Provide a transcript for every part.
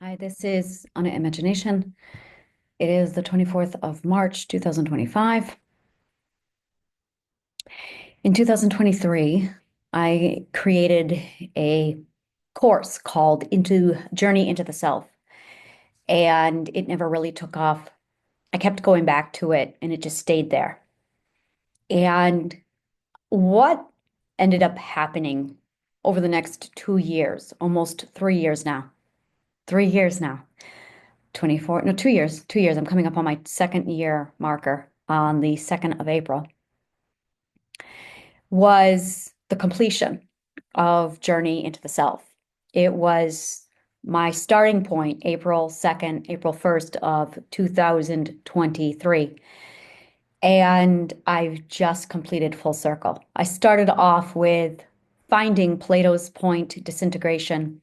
Hi, this is Anna Imagination. It is the 24th of March, 2025. In 2023, I created a course called Journey into the Self, and it never really took off. I kept going back to it, and it just stayed there. And what ended up happening over the next 2 years, almost 3 years now, 3 years now, 24, no, 2 years, 2 years. I'm coming up on my second year marker on the 2nd of April, was the completion of Journey into the Self. It was my starting point, April 2nd, April 1st of 2023. And I've just completed full circle. I started off with finding Plato's point, disintegration,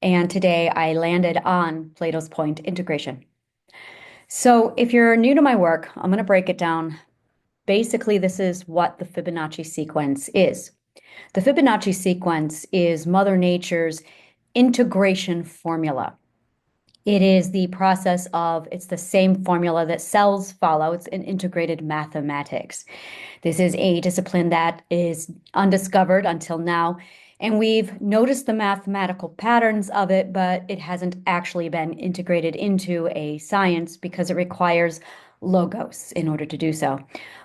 and today I landed on Plato's point, integration. So if you're new to my work, I'm going to break it down. Basically, this is what the Fibonacci sequence is. The Fibonacci sequence is Mother Nature's integration formula. It is the process of, it's the same formula that cells follow. It's an integrated mathematics. This is a discipline that is undiscovered until now, and we've noticed the mathematical patterns of it, but it hasn't actually been integrated into a science because it requires logos in order to do so.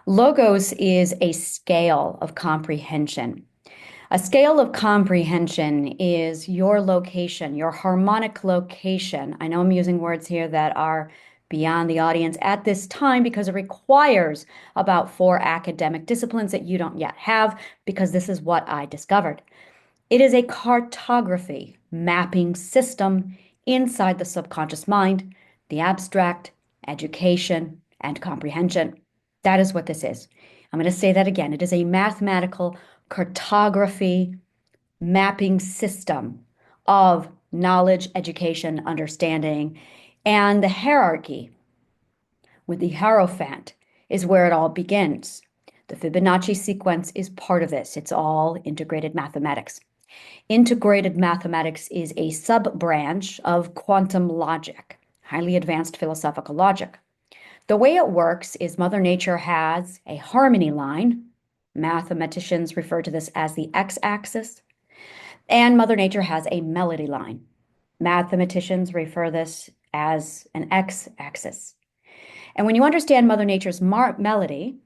Logos is a scale of comprehension. A scale of comprehension is your location, your harmonic location. I know I'm using words here that are beyond the audience at this time because it requires about 4 academic disciplines that you don't yet have, because this is what I discovered. It is a cartography mapping system inside the subconscious mind, the abstract, education, and comprehension. That is what this is. I'm going to say that again. It is a mathematical cartography mapping system of knowledge, education, understanding, and the hierarchy with the Hierophant is where it all begins. The Fibonacci sequence is part of this. It's all integrated mathematics. Integrated mathematics is a sub-branch of quantum logic, highly advanced philosophical logic. The way it works is Mother Nature has a harmony line. Mathematicians refer to this as the x-axis. And Mother Nature has a melody line. Mathematicians refer this as an x-axis. And when you understand Mother Nature's melody,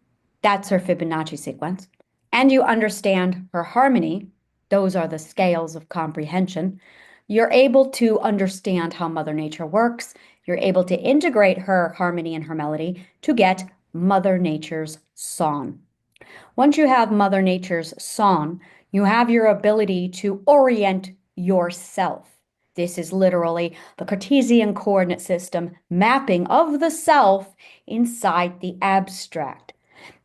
that's her Fibonacci sequence, and you understand her harmony, those are the scales of comprehension, you're able to understand how Mother Nature works. You're able to integrate her harmony and her melody to get Mother Nature's song. Once you have Mother Nature's song, you have your ability to orient yourself. This is literally the Cartesian coordinate system mapping of the self inside the abstract.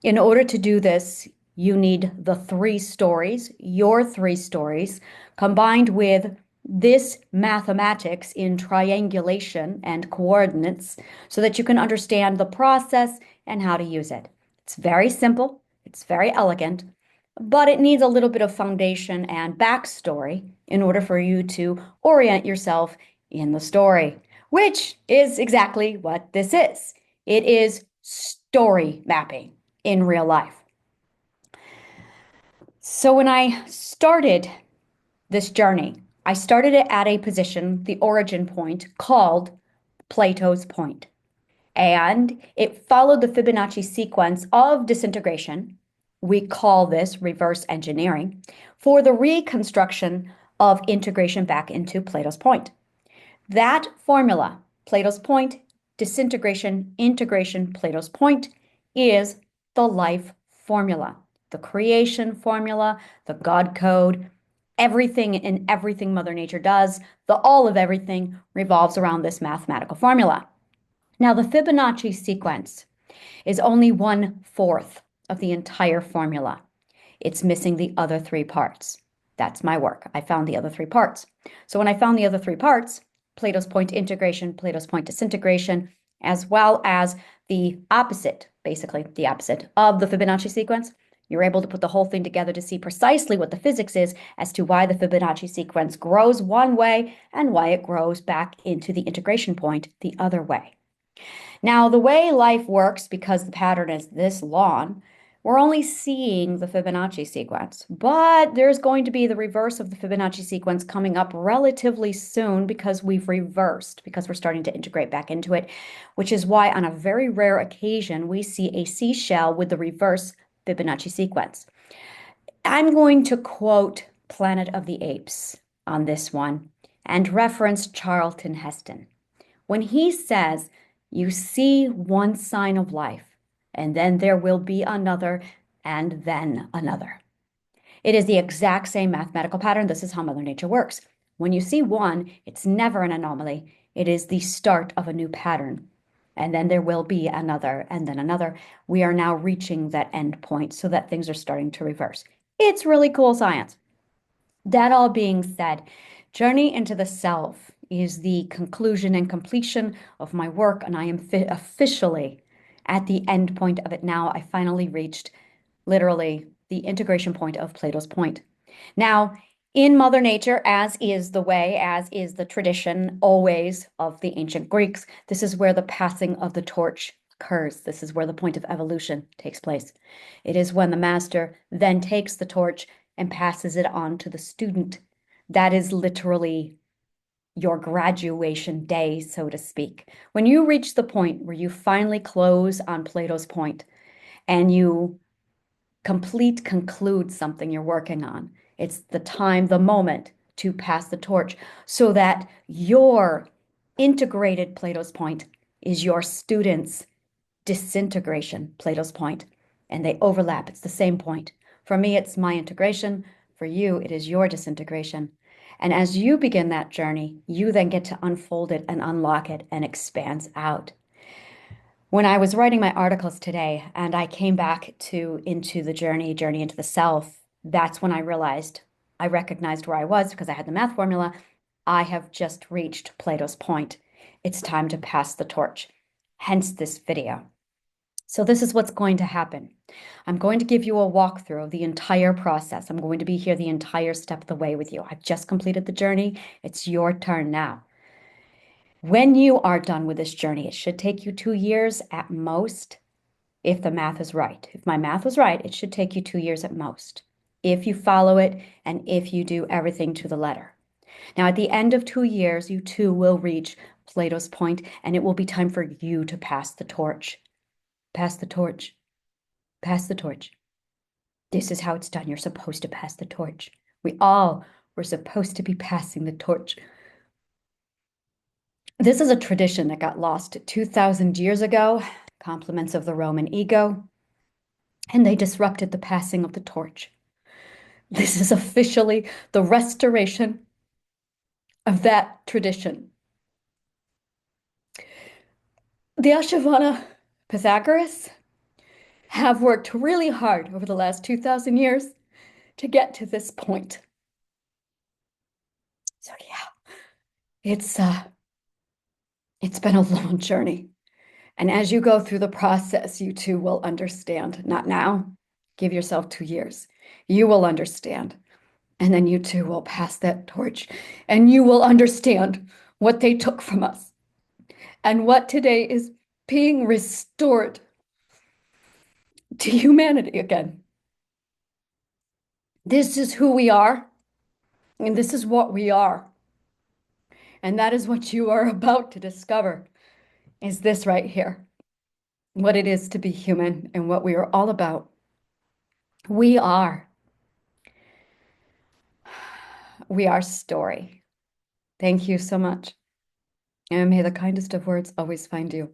In order to do this, you need the 3 stories, your 3 stories, combined with this mathematics in triangulation and coordinates so that you can understand the process and how to use it. It's very simple. It's very elegant, but it needs a little bit of foundation and backstory in order for you to orient yourself in the story, which is exactly what this is. It is story mapping in real life. So when I started this journey, I started it at a position, the origin point, called Plato's point. And it followed the Fibonacci sequence of disintegration. We call this reverse engineering for the reconstruction of integration back into Plato's point. That formula, Plato's point, disintegration, integration, Plato's point, is the life formula, the creation formula, the God code. Everything and everything Mother Nature does, the all of everything revolves around this mathematical formula. Now, the Fibonacci sequence is only 1/4 of the entire formula. It's missing the other 3 parts. That's my work. I found the other 3 parts. So when I found the other 3 parts, Plato's point integration, Plato's point disintegration, as well as the opposite, basically the opposite of the Fibonacci sequence, You're able to put the whole thing together to see precisely what the physics is as to why the Fibonacci sequence grows one way and why it grows back into the integration point the other way. Now, the way life works, because the pattern is this long, we're only seeing the Fibonacci sequence, but there's going to be the reverse of the Fibonacci sequence coming up relatively soon because we've reversed, because we're starting to integrate back into it, which is why on a very rare occasion, we see a seashell with the reverse Fibonacci sequence. I'm going to quote Planet of the Apes on this one and reference Charlton Heston. When he says, you see one sign of life, and then there will be another, and then another. It is the exact same mathematical pattern. This is how Mother Nature works. When you see one, it's never an anomaly. It is the start of a new pattern. And then there will be another, and then another. We are now reaching that end point so that things are starting to reverse. It's really cool science. That all being said, Journey into the Self is the conclusion and completion of my work, and I am officially at the end point of it now. I finally reached literally the integration point of Plato's point. Now, in Mother Nature, as is the way, as is the tradition always of the ancient Greeks, this is where the passing of the torch occurs. This is where the point of evolution takes place. It is when the master then takes the torch and passes it on to the student. That is literally your graduation day, so to speak. When you reach the point where you finally close on Plato's point and you conclude something you're working on, it's the time, the moment to pass the torch so that your integrated Plato's point is your student's disintegration, Plato's point, and they overlap. It's the same point. For me, it's my integration. For you, it is your disintegration. And as you begin that journey, you then get to unfold it and unlock it and expands out. When I was writing my articles today and I came back into the journey into the self, that's when I realized, I recognized where I was because I had the math formula. I have just reached Plato's point. It's time to pass the torch. Hence this video. So this is what's going to happen. I'm going to give you a walkthrough of the entire process. I'm going to be here the entire step of the way with you. I've just completed the journey. It's your turn now. When you are done with this journey, it should take you 2 years at most, if the math is right. If my math was right, it should take you 2 years at most, if you follow it and if you do everything to the letter. Now, at the end of 2 years, you too will reach Plato's point, and it will be time for you to pass the torch. Pass the torch. Pass the torch. This is how it's done. You're supposed to pass the torch. We all were supposed to be passing the torch. This is a tradition that got lost 2,000 years ago, compliments of the Roman ego, and they disrupted the passing of the torch. This is officially the restoration of that tradition. The Ashavana Pythagoras have worked really hard over the last 2,000 years to get to this point. So yeah, it's been a long journey. And as you go through the process, you too will understand. Not now. Give yourself 2 years. You will understand. And then you too will pass that torch. And you will understand what they took from us and what today is being restored to humanity again. This is who we are. And this is what we are. And that is what you are about to discover, is this right here. What it is to be human and what we are all about. We are story. Thank you so much. And may the kindest of words always find you.